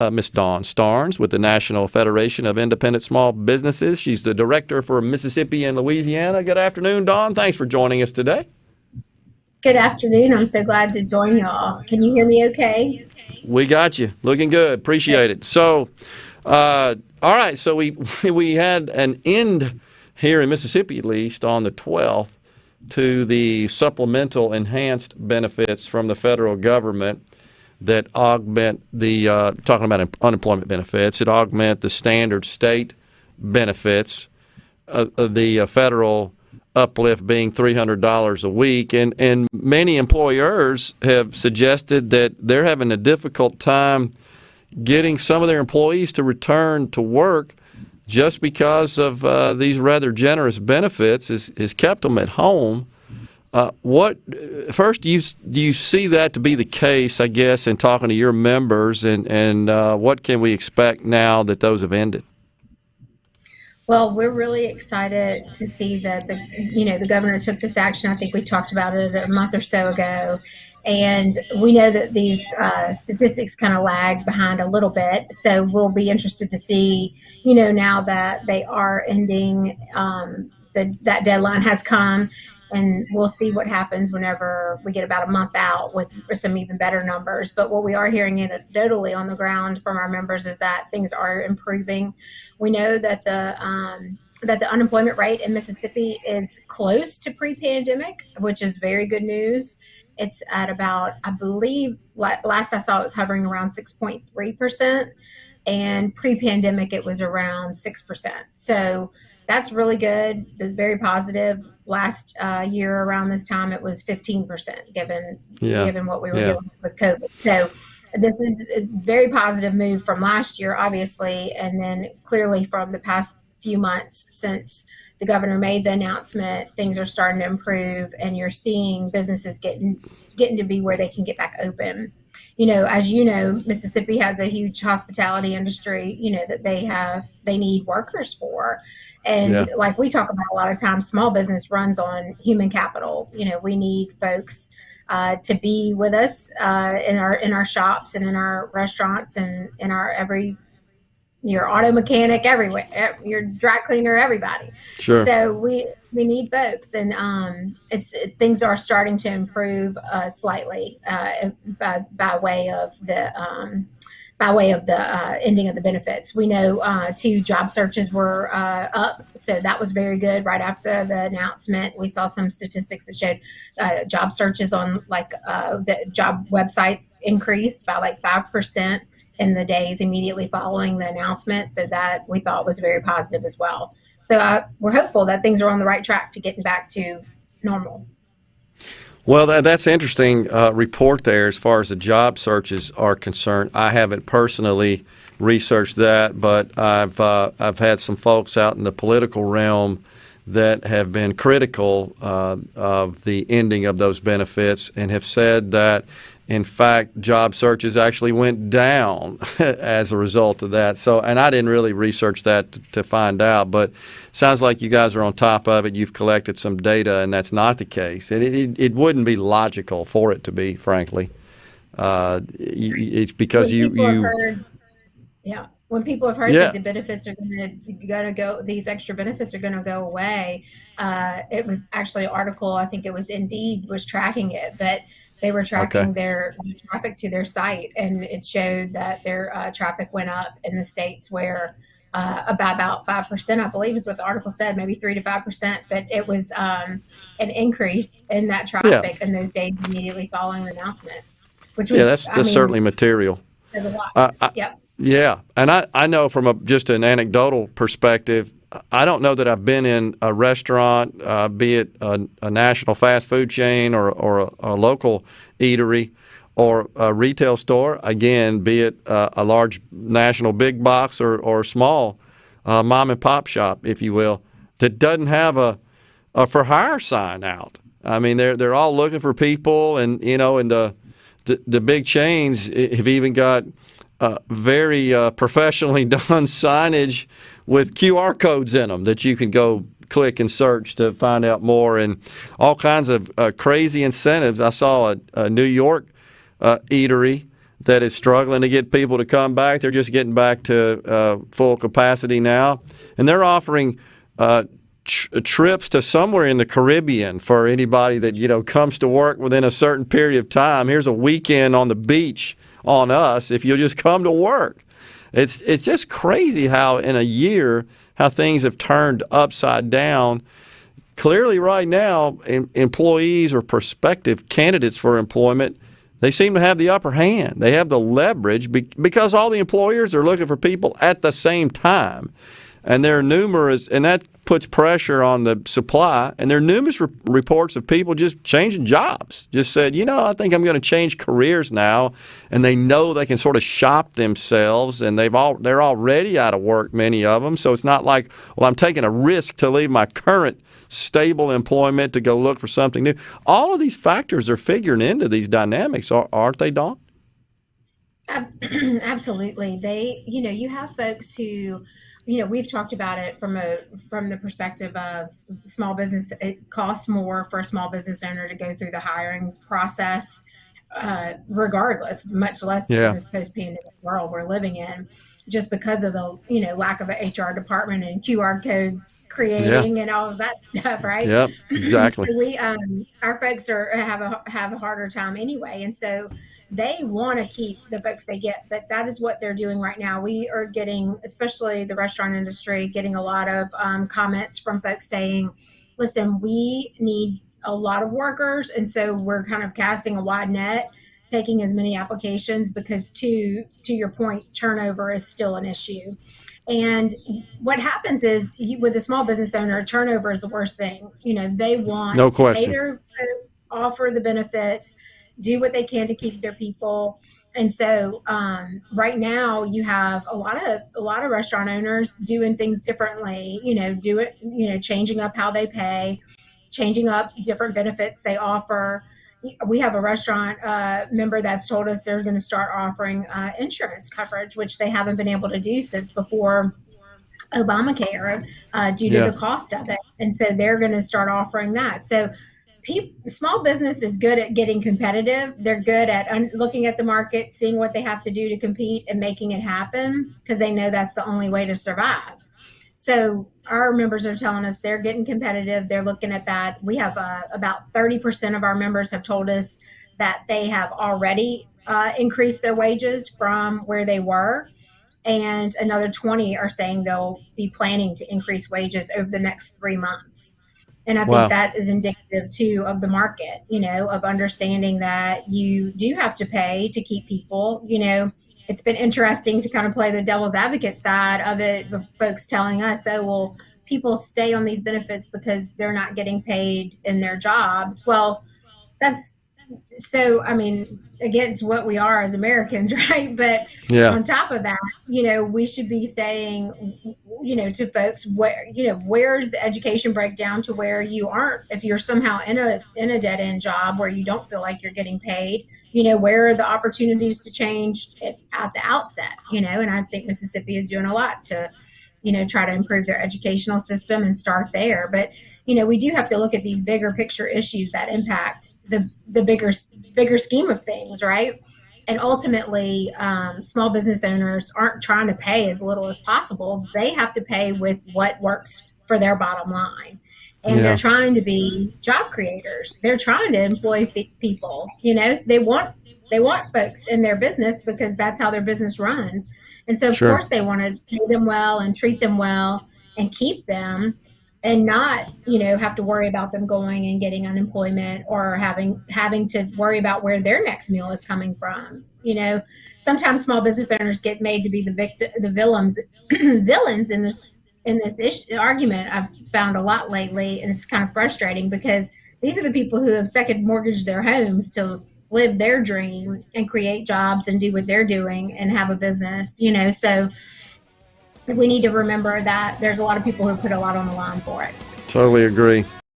Miss Dawn Starns with the National Federation of Independent Small Businesses. She's the director for Mississippi and Louisiana. Good afternoon, Dawn. Thanks for joining us today. Good afternoon. I'm so glad to join y'all. Can you hear me okay? We got you. Looking good. Appreciate it. So, all right. So we had an end here in Mississippi, at least, on the 12th to the supplemental enhanced benefits from the federal government that augment the, talking about unemployment benefits, that augment the standard state benefits, the federal uplift being $300 a week. And many employers have suggested that they're having a difficult time getting some of their employees to return to work just because of these rather generous benefits has kept them at home. First, do you see that to be the case, I guess, in talking to your members, and what can we expect now that those have ended? Well, we're really excited to see that the governor took this action. I think we talked about it a month or so ago, and we know that these statistics kind of lag behind a little bit. So we'll be interested to see, now that they are ending, that deadline has come. And we'll see what happens whenever we get about a month out with some even better numbers. But what we are hearing anecdotally on the ground from our members is that things are improving. We know that the unemployment rate in Mississippi is close to pre-pandemic, which is very good news. It's at about, I believe, last I saw it was hovering around 6.3%. And pre-pandemic, it was around 6%. So that's really good. Very positive. Last year around this time, it was 15%, given what we were dealing with COVID. So this is a very positive move from last year, obviously, and then clearly from the past few months since the governor made the announcement, things are starting to improve, and you're seeing businesses getting to be where they can get back open. As you know, Mississippi has a huge hospitality industry, that they need workers for. And like we talk about a lot of times, small business runs on human capital. We need folks to be with us in our shops and in our restaurants and in your auto mechanic, everywhere, your dry cleaner, everybody. Sure. So we need folks, and things are starting to improve slightly by way of the ending of the benefits. We know 2 job searches were up, so that was very good. Right after the announcement, we saw some statistics that showed job searches on the job websites increased by 5% in the days immediately following the announcement. So that we thought was very positive as well. So we're hopeful that things are on the right track to getting back to normal. Well, that's an interesting report there as far as the job searches are concerned. I haven't personally researched that, but I've had some folks out in the political realm that have been critical of the ending of those benefits and have said that, in fact, job searches actually went down as a result of that. So, and I didn't really research that to find out, but sounds like you guys are on top of it. You've collected some data, and that's not the case. And it wouldn't be logical for it to be, frankly. It's because when people have heard that the benefits are going to go, these extra benefits are going to go away. It was actually an article, I think it was Indeed, was tracking it, but they were tracking their traffic to their site, and it showed that their traffic went up in the states where about 5%, I believe is what the article said, maybe 3 to 5%, but it was an increase in that traffic in those days immediately following the announcement. Which was, that's certainly material. There's a lot. Yeah, and I know from just an anecdotal perspective, I don't know that I've been in a restaurant, be it a national fast food chain or a local eatery or a retail store, again, be it a large national big box or small mom and pop shop, if you will, that doesn't have a for hire sign out. I mean, they're all looking for people, and and the big chains have even got very professionally done signage with QR codes in them that you can go click and search to find out more, and all kinds of crazy incentives. I saw a New York eatery that is struggling to get people to come back. They're just getting back to full capacity now, and they're offering trips to somewhere in the Caribbean for anybody that comes to work within a certain period of time. Here's a weekend on the beach on us if you'll just come to work. It's just crazy how in a year how things have turned upside down. Clearly, right now, employees or prospective candidates for employment, they seem to have the upper hand. They have the leverage because all the employers are looking for people at the same time. And there are numerous, and that puts pressure on the supply. And there are numerous reports of people just changing jobs. Just said, I think I'm going to change careers now. And they know they can sort of shop themselves, and they're already out of work, many of them. So it's not like, well, I'm taking a risk to leave my current stable employment to go look for something new. All of these factors are figuring into these dynamics, aren't they, Dawn? Absolutely. You have folks who, we've talked about it from the perspective of small business. It costs more for a small business owner to go through the hiring process, regardless, much less in this post-pandemic world we're living in, just because of the lack of an HR department and QR codes creating and all of that stuff, right? Yep, exactly. So we our folks have a harder time anyway, and so they want to keep the folks they get, but that is what they're doing right now. We are getting, especially the restaurant industry, getting a lot of comments from folks saying, listen, we need a lot of workers, and so we're kind of casting a wide net, taking as many applications because to your point, turnover is still an issue. And what happens is with a small business owner, turnover is the worst thing. They want no to question. pay their offer the benefits, do what they can to keep their people. And so right now you have a lot of restaurant owners doing things differently, changing up how they pay, changing up different benefits they offer. We have a restaurant member that's told us they're going to start offering insurance coverage, which they haven't been able to do since before Obamacare due to the cost of it. And so they're going to start offering that. So small business is good at getting competitive. They're good at looking at the market, seeing what they have to do to compete and making it happen because they know that's the only way to survive. So our members are telling us they're getting competitive. They're looking at that. We have about 30% of our members have told us that they have already increased their wages from where they were. And another 20 are saying they'll be planning to increase wages over the next 3 months. And I think that is indicative, too, of the market, of understanding that you do have to pay to keep people. It's been interesting to kind of play the devil's advocate side of it, with folks telling us, people stay on these benefits because they're not getting paid in their jobs. Well, that's against what we are as Americans, right? But on top of that, we should be saying, to folks, where's the education breakdown to where you aren't, if you're somehow in a dead end job where you don't feel like you're getting paid, where are the opportunities to change it at the outset, and I think Mississippi is doing a lot to, try to improve their educational system and start there. But, we do have to look at these bigger picture issues that impact the bigger scheme of things, right? And ultimately, small business owners aren't trying to pay as little as possible. They have to pay with what works for their bottom line. And they're trying to be job creators. They're trying to employ people. They want folks in their business because that's how their business runs. And so, of course, they want to pay them well and treat them well and keep them, and not, have to worry about them going and getting unemployment or having to worry about where their next meal is coming from. Sometimes small business owners get made to be the villains in this argument. I've found a lot lately, and it's kind of frustrating because these are the people who have second mortgaged their homes to live their dream and create jobs and do what they're doing and have a business. So we need to remember that there's a lot of people who put a lot on the line for it. Totally agree.